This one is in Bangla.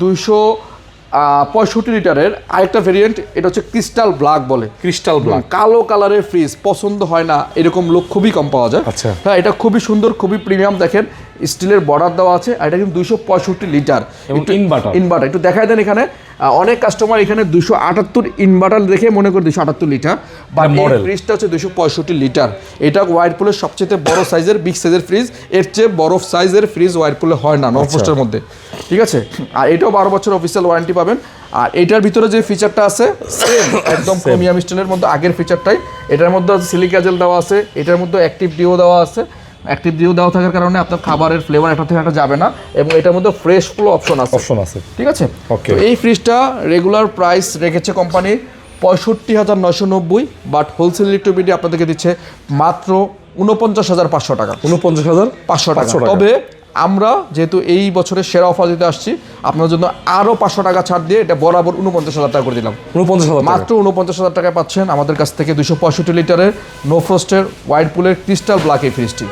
265 লিটারের আরেকটা ভেরিয়েন্ট, এটা হচ্ছে ক্রিস্টাল ব্ল্যাক বলে। ক্রিস্টাল ব্ল্যাক, কালো কালারের ফ্রিজ পছন্দ হয় না এরকম লোক খুবই কম পাওয়া যায়। আচ্ছা। হ্যাঁ, এটা খুবই সুন্দর, খুবই প্রিমিয়াম। দেখেন স্টিলের বর্ডার দেওয়া আছে, আর এটা কিন্তু 265 লিটার ইনভার্টার। একটু দেখাই দেন এখানে। অনেক কাস্টমার এখানে 278 ইনভার্টার দেখে মনে করে 278 লিটার, বা এই ফ্রিজটা হচ্ছে 265 লিটার। এটা ওয়াইরপুলের সবচেয়ে বড় সাইজের, বিগ সাইজের ফ্রিজ। এর চেয়ে বড় সাইজের ফ্রিজ ওয়াইরপুলে হয় না নভোস্টের মধ্যে, ঠিক আছে। আর এটাও 12 বছর অফিসিয়াল ওয়ারেন্টি পাবেন। আর এটার ভিতরে যে ফিচারটা আছে সেম একদম প্রিমিয়াম স্টিলের মধ্যে আগের ফিচারটাই। এটার মধ্যে সিলিকা জেল দেওয়া আছে, এটার মধ্যে অ্যাক্টিভ ডিও দেওয়া আছে। অ্যাক্টিভ ডিও দেওয়া থাকার কারণে আপনার খাবারের ফ্লেভার এটা থেকে এটা যাবে না, এবং এটার মধ্যে ফ্রেশ ফ্লো অপশন আছে, ঠিক আছে। তো এই ফ্রিজটা রেগুলার প্রাইস রেখেছে কোম্পানি 65,990, বাট হোলসেল ইলেকট্রিবিটি আপনাদেরকে দিচ্ছে মাত্র 49,500 টাকা। 49,500 টাকা। তবে আমরা যেহেতু এই বছরের সেরা অফার দিতে আসছি, আপনার জন্য আরও 500 টাকা ছাড় দিয়ে এটা বরাবর 49,000 টাকা করে দিলাম। 49,000 মাত্র 49,000 টাকায় পাচ্ছেন আমাদের কাছ থেকে 265 লিটারের নো ফ্রস্টের ওয়াইরপুলের ক্রিস্টাল ব্ল্যাক এই ফ্রিজটি।